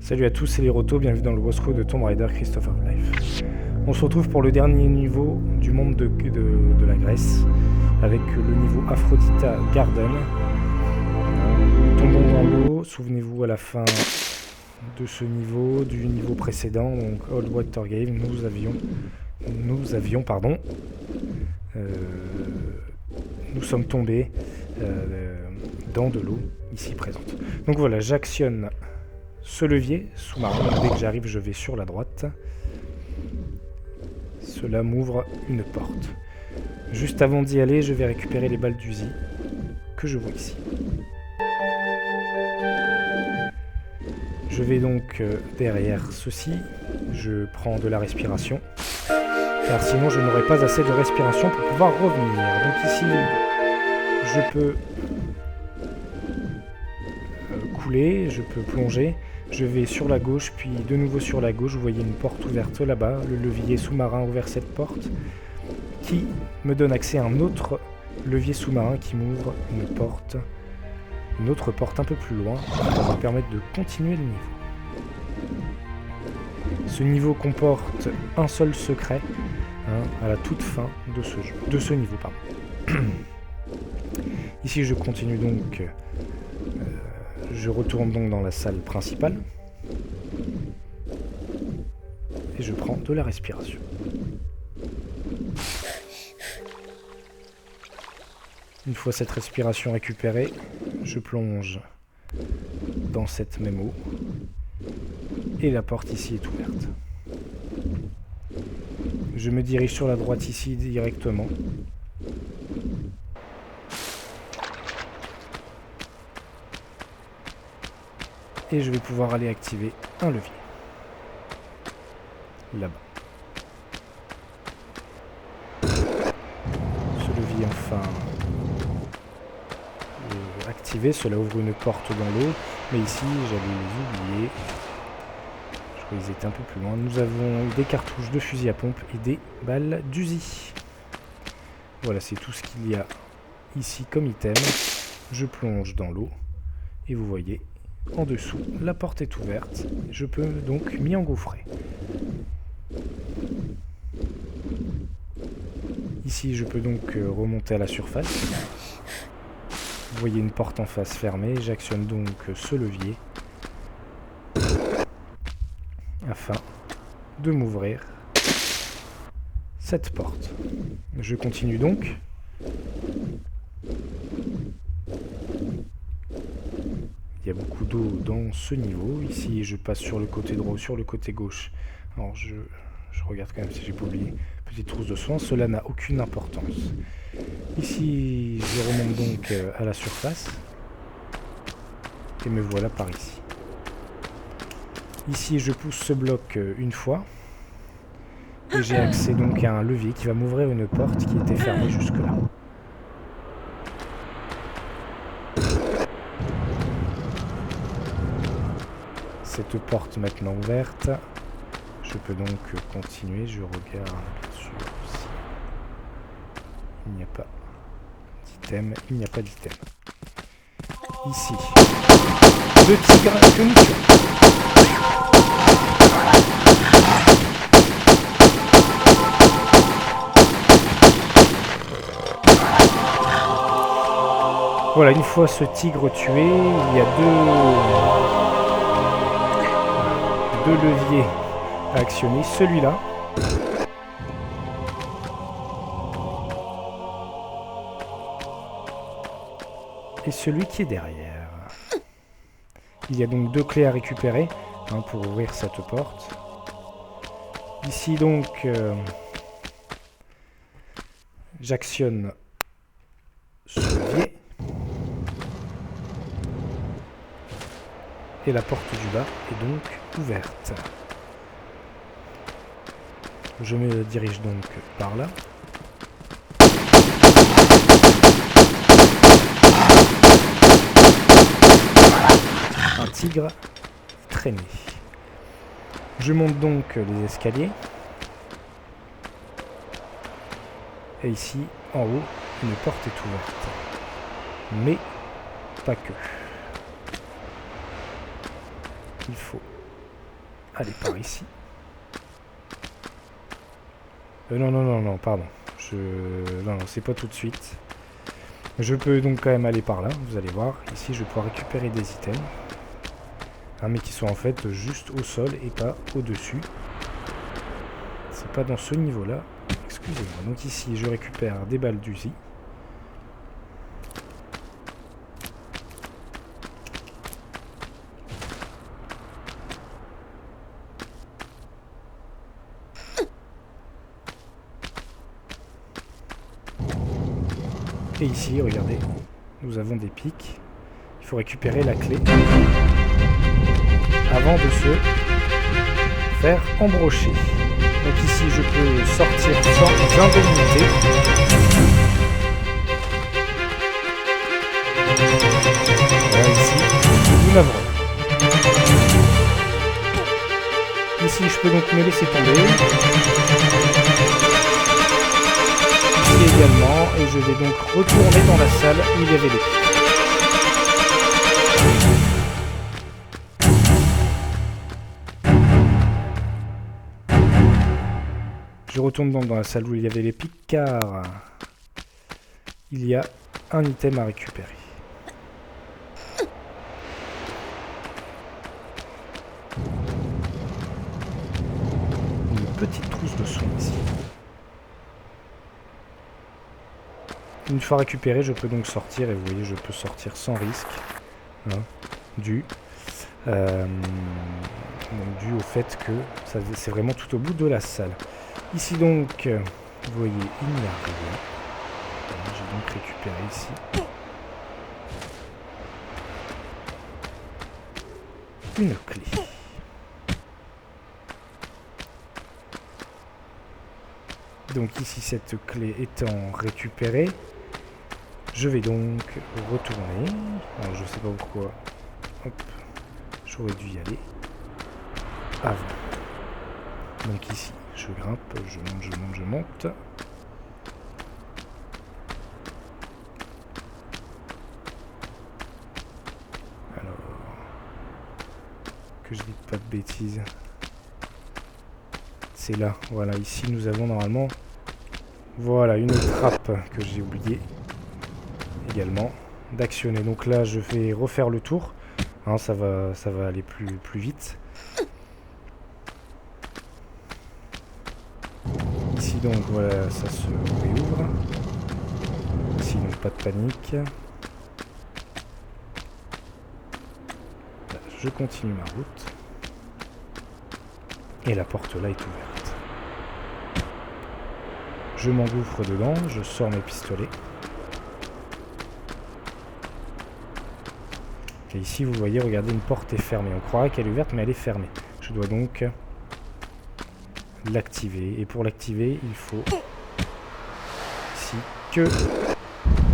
Salut à tous, c'est les Rotos, bienvenue dans le Bosco de Tomb Raider Christophe of Life. On se retrouve pour le dernier niveau du monde de la Grèce, avec le niveau Aphrodita Garden. Tombons dans l'eau, souvenez-vous à la fin de ce niveau, du niveau précédent, donc Old Water Cave, nous sommes tombés dans de l'eau ici présente. Donc voilà, j'actionne ce levier sous-marin. Dès que j'arrive, je vais sur la droite. Cela m'ouvre une porte. Juste avant d'y aller, je vais récupérer les balles d'Uzi que je vois ici. Je vais donc derrière ceci. Je prends de la respiration, car sinon je n'aurai pas assez de respiration pour pouvoir revenir. Donc ici, je peux couler, je peux plonger. Je vais sur la gauche, puis de nouveau sur la gauche. Vous voyez une porte ouverte là-bas. Le levier sous-marin ouvert cette porte, qui me donne accès à un autre levier sous-marin qui m'ouvre une autre porte un peu plus loin, qui va me permettre de continuer le niveau. Ce niveau comporte un seul secret à la toute fin de ce niveau. Ici, je continue donc. Je retourne donc dans la salle principale et je prends de la respiration. Une fois cette respiration récupérée, je plonge dans cette même eau et la porte ici est ouverte. Je me dirige sur la droite ici directement. Et je vais pouvoir aller activer un levier. Là-bas. Ce levier enfin activé, cela ouvre une porte dans l'eau. Mais ici, j'avais les oubliés. Je crois qu'ils étaient un peu plus loin. Nous avons des cartouches de fusil à pompe et des balles d'Uzi. Voilà, c'est tout ce qu'il y a ici comme item. Je plonge dans l'eau. Et vous voyez, en dessous, la porte est ouverte. Je peux donc m'y engouffrer. Ici, je peux donc remonter à la surface. Vous voyez une porte en face fermée. J'actionne donc ce levier afin de m'ouvrir cette porte. Je continue donc. Il y a beaucoup d'eau dans ce niveau. Ici, je passe sur le côté droit ou sur le côté gauche. Alors, je regarde quand même si j'ai pas oublié. Petite trousse de soins. Cela n'a aucune importance. Ici, je remonte donc à la surface. Et me voilà par ici. Ici, je pousse ce bloc une fois. Et j'ai accès donc à un levier qui va m'ouvrir une porte qui était fermée jusque-là. Cette porte maintenant ouverte, je peux donc continuer, je regarde bien sûr aussi. Il n'y a pas d'item, Ici, le tigre que nous tuons. Voilà, une fois ce tigre tué, il y a deux leviers à actionner, celui-là et celui qui est derrière. Il y a donc deux clés à récupérer pour ouvrir cette porte. Ici donc j'actionne ce levier et la porte du bas est donc ouverte. Je me dirige donc par là. Un tigre traîné. Je monte donc les escaliers. Et ici, en haut, une porte est ouverte. Mais pas que. Il faut Allez, par ici. Non, pardon. Non, c'est pas tout de suite. Je peux donc quand même aller par là, vous allez voir. Ici, je vais pouvoir récupérer des items. Mais qui sont en fait juste au sol et pas au-dessus. C'est pas dans ce niveau-là. Excusez-moi. Donc ici, je récupère des balles d'Uzi. Et ici, regardez, nous avons des pics. Il faut récupérer la clé avant de se faire embrocher. Donc ici, je peux sortir sans indemnité. Voilà, ici, nous n'avons rien. Ici, je peux donc me laisser tomber. Ici également, et je vais donc retourner dans la salle où il y avait les pics. Je retourne donc dans la salle où il y avait les pics car il y a un item à récupérer. Une petite trousse de soins ici. Une fois récupéré, je peux donc sortir et vous voyez, je peux sortir sans risque, hein, dû au fait que c'est vraiment tout au bout de la salle. Ici donc, vous voyez, il n'y a rien. J'ai donc récupéré ici. Une clé. Donc ici, cette clé étant récupérée, je vais donc retourner. Alors je sais pas pourquoi. Hop, j'aurais dû y aller avant. Donc ici, je grimpe, je monte. Alors, que je dise pas de bêtises. C'est là, voilà, ici nous avons normalement, voilà, une trappe que j'ai oublié également d'actionner. Donc là, je vais refaire le tour, hein, ça va aller plus vite. Ici donc, voilà, ça se réouvre. Ici donc, pas de panique. Là, je continue ma route. Et la porte là est ouverte. Je m'engouffre dedans, je sors mes pistolets. Et ici vous voyez, regardez, une porte est fermée. On croirait qu'elle est ouverte mais elle est fermée. Je dois donc l'activer. Et pour l'activer, il faut ici que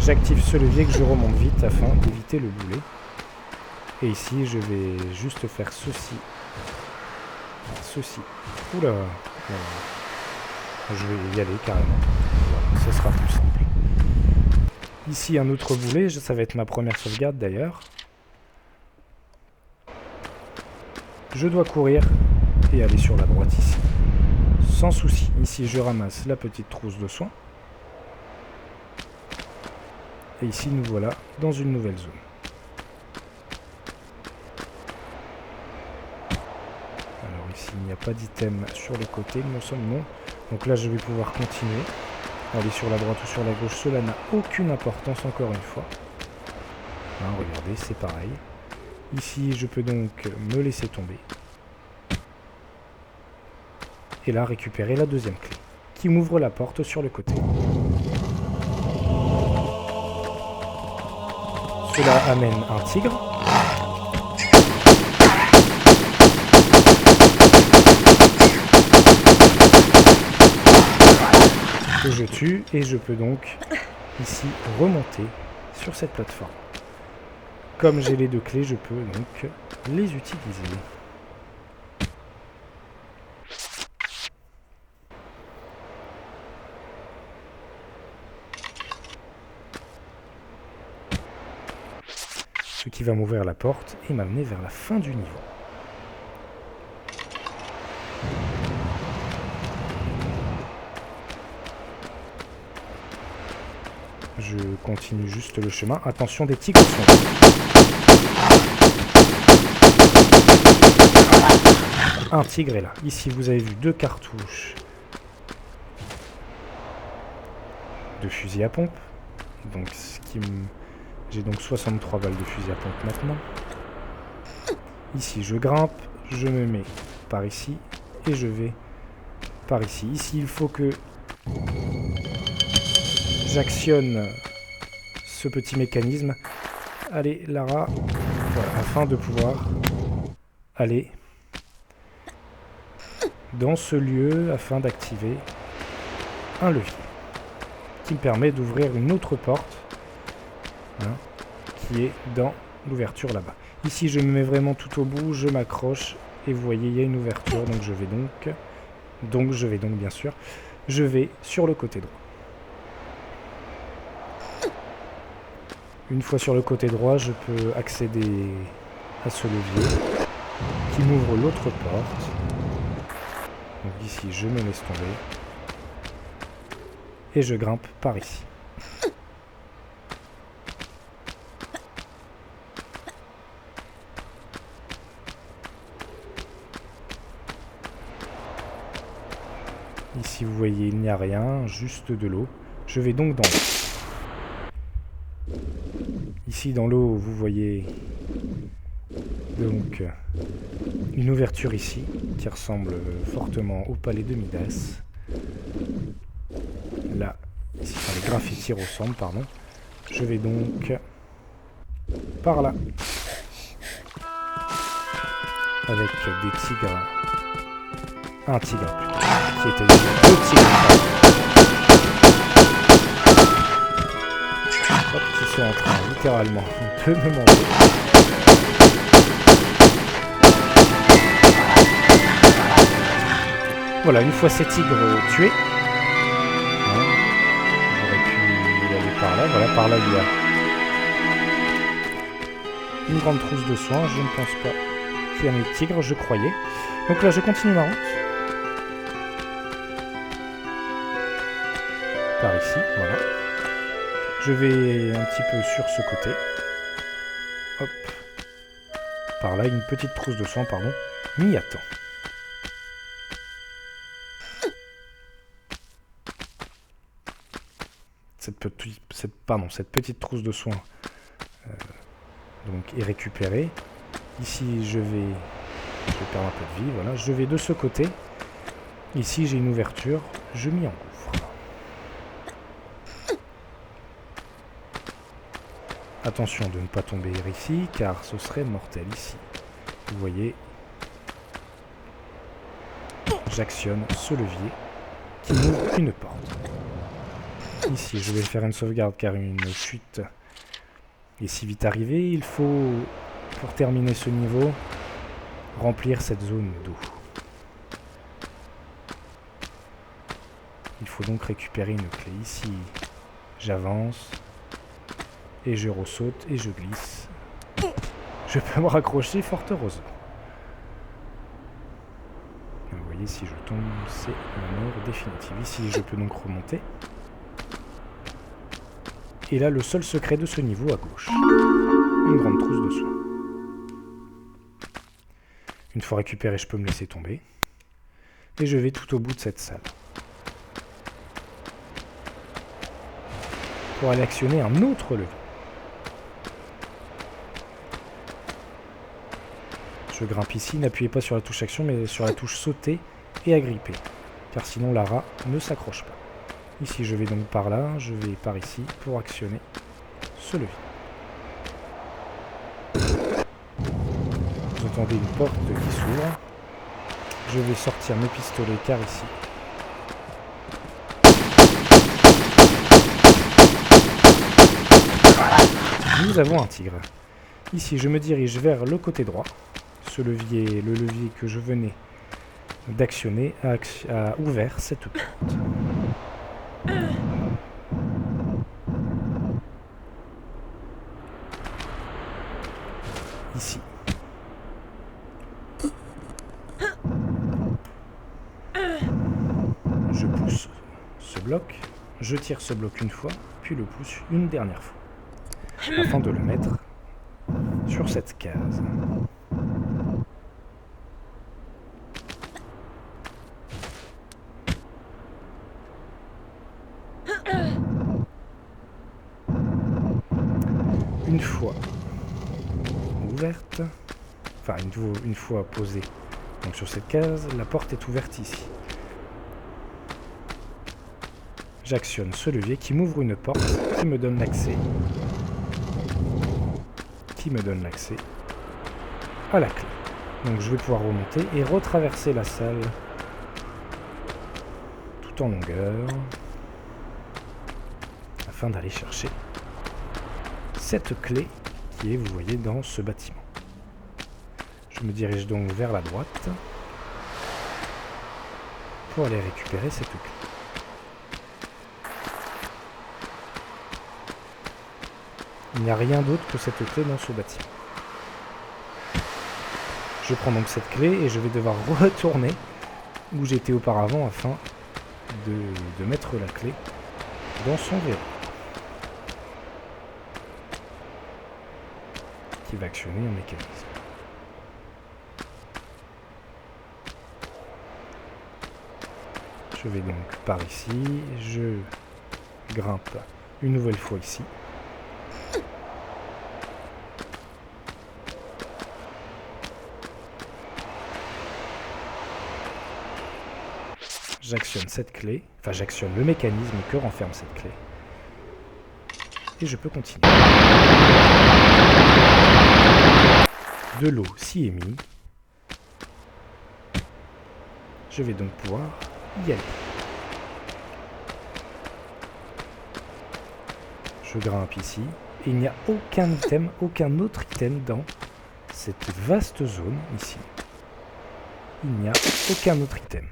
j'active ce levier, que je remonte vite afin d'éviter le boulet. Et ici je vais juste faire ceci. Oula, je vais y aller carrément. Voilà, ce sera plus simple. Ici un autre boulet, ça va être ma première sauvegarde d'ailleurs. Je dois courir et aller sur la droite ici. Sans souci. Ici je ramasse la petite trousse de soins. Et ici nous voilà dans une nouvelle zone. Ici, il n'y a pas d'item sur les côtés, il me semble, non. Donc là, je vais pouvoir continuer. Aller sur la droite ou sur la gauche, cela n'a aucune importance, encore une fois. Hein, regardez, c'est pareil. Ici, je peux donc me laisser tomber. Et là, récupérer la deuxième clé, qui m'ouvre la porte sur le côté. Cela amène un tigre. Que je tue et je peux donc ici remonter sur cette plateforme. Comme j'ai les deux clés, je peux donc les utiliser. Ce qui va m'ouvrir la porte et m'amener vers la fin du niveau. Je continue juste le chemin. Attention, des tigres sont là. Un tigre est là. Ici, vous avez vu 2 cartouches de fusil à pompe. Donc, j'ai donc 63 balles de fusil à pompe maintenant. Ici, je grimpe, je me mets par ici et je vais par ici. Ici, il faut que j'actionne ce petit mécanisme. Allez, Lara, voilà, afin de pouvoir aller dans ce lieu, afin d'activer un levier qui me permet d'ouvrir une autre porte, hein, qui est dans l'ouverture là-bas. Ici, je me mets vraiment tout au bout, je m'accroche et vous voyez, il y a une ouverture, donc je vais bien sûr, je vais sur le côté droit. Une fois sur le côté droit, je peux accéder à ce levier qui m'ouvre l'autre porte. Donc ici, je me laisse tomber et je grimpe par ici. Ici, vous voyez, il n'y a rien, juste de l'eau. Je vais donc dans l'eau. Ici, dans l'eau, vous voyez donc une ouverture ici, qui ressemble fortement au palais de Midas. Là, ici, enfin, les graffitis ressemblent, pardon. Je vais donc par là. Avec des tigres. Un tigre plutôt. Qui était 2 tigres. Hop, qui sont en train littéralement de me manger. Voilà, une fois ces tigres tués, j'aurais pu y aller par là. Voilà, par là il y a une grande trousse de soins. Je ne pense pas qu'il y ait un tigre, je croyais. Donc là, je continue ma route. Par ici, voilà. Je vais un petit peu sur ce côté. Hop. Par là, une petite trousse de soins, pardon. M'y attend. Cette petite trousse de soins donc est récupérée. Ici, je vais perdre un peu de vie. Voilà. Je vais de ce côté. Ici, j'ai une ouverture. Je m'y engouffre. Attention de ne pas tomber ici, car ce serait mortel ici. Vous voyez, j'actionne ce levier qui m'ouvre une porte. Ici, je vais faire une sauvegarde, car une chute est si vite arrivée. Il faut, pour terminer ce niveau, remplir cette zone d'eau. Il faut donc récupérer une clé. Ici, j'avance. Et je ressaute et je glisse. Je peux me raccrocher fort heureusement. Vous voyez, si je tombe, c'est la mort définitive. Ici, je peux donc remonter. Et là, le seul secret de ce niveau à gauche. Une grande trousse de soins. Une fois récupéré, je peux me laisser tomber. Et je vais tout au bout de cette salle. Pour aller actionner un autre levier. Je grimpe ici, n'appuyez pas sur la touche action, mais sur la touche sauter et agripper. Car sinon Lara ne s'accroche pas. Ici, je vais donc par là, je vais par ici pour actionner ce levier. Vous entendez une porte qui s'ouvre. Je vais sortir mes pistolets car ici. Nous avons un tigre. Ici, je me dirige vers le côté droit. Ce levier, le levier que je venais d'actionner, a ouvert cette porte. Ici. Je pousse ce bloc. je tire ce bloc une fois, puis le pousse une dernière fois, afin de le mettre sur cette case. Une fois ouverte, enfin une fois posée donc sur cette case, la porte est ouverte ici. J'actionne ce levier qui m'ouvre une porte qui me donne l'accès à la clé. Donc je vais pouvoir remonter et retraverser la salle tout en longueur afin d'aller chercher cette clé qui est, vous voyez, dans ce bâtiment. Je me dirige donc vers la droite pour aller récupérer cette clé. Il n'y a rien d'autre que cette clé dans ce bâtiment. Je prends donc cette clé et je vais devoir retourner où j'étais auparavant afin de mettre la clé dans son verrou, qui va actionner un mécanisme. Je vais donc par ici, je grimpe une nouvelle fois ici. J'actionne cette clé, enfin j'actionne le mécanisme que renferme cette clé. Et je peux continuer. De l'eau s'y est mis. Je vais donc pouvoir y aller. Je grimpe ici. Et il n'y a aucun item, aucun autre item dans cette vaste zone ici. Il n'y a aucun autre item.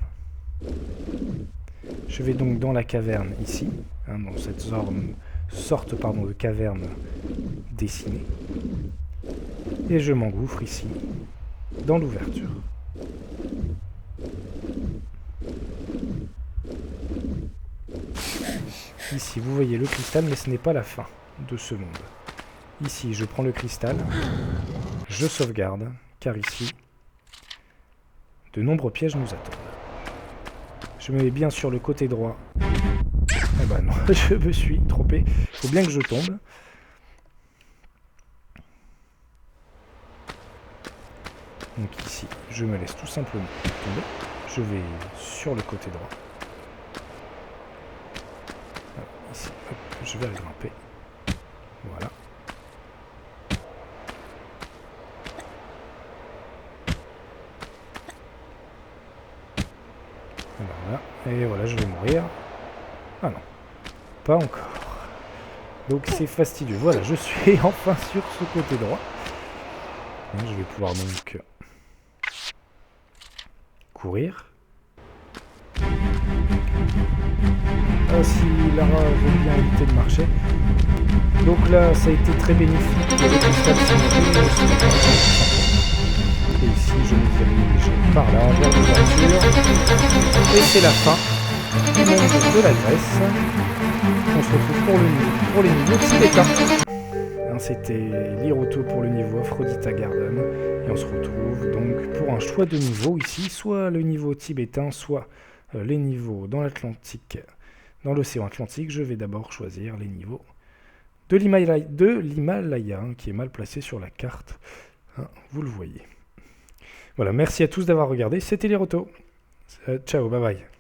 Je vais donc dans la caverne ici, dans cette sorte de caverne dessinée. Et je m'engouffre ici, dans l'ouverture. Ici, vous voyez le cristal, mais ce n'est pas la fin de ce monde. Ici, je prends le cristal, je sauvegarde, car ici, de nombreux pièges nous attendent. Je me mets bien sur le côté droit. Eh ben non, je me suis trompé. Il faut bien que je tombe. Donc ici, je me laisse tout simplement tomber. Je vais sur le côté droit. Ici, hop, je vais grimper. Voilà. Voilà. Et voilà, je vais mourir. Ah non, pas encore. Donc c'est fastidieux. Voilà, je suis enfin sur ce côté droit. Et je vais pouvoir donc courir. Ah, si Lara veut bien éviter de marcher. Donc là, ça a été très bénéfique. Le cristal et ici, je me dirige par là, vers l'ouverture. Et c'est la fin du monde de la Grèce. On se retrouve pour les niveaux tibétains. C'était Liroto pour le niveau Aphrodita Garden. Et on se retrouve donc pour un choix de niveau ici, soit le niveau tibétain, soit les niveaux dans l'Atlantique, dans l'océan Atlantique. Je vais d'abord choisir les niveaux de l'Himalaya, qui est mal placé sur la carte. Vous le voyez. Voilà, merci à tous d'avoir regardé. C'était Liroto. Ciao, bye bye.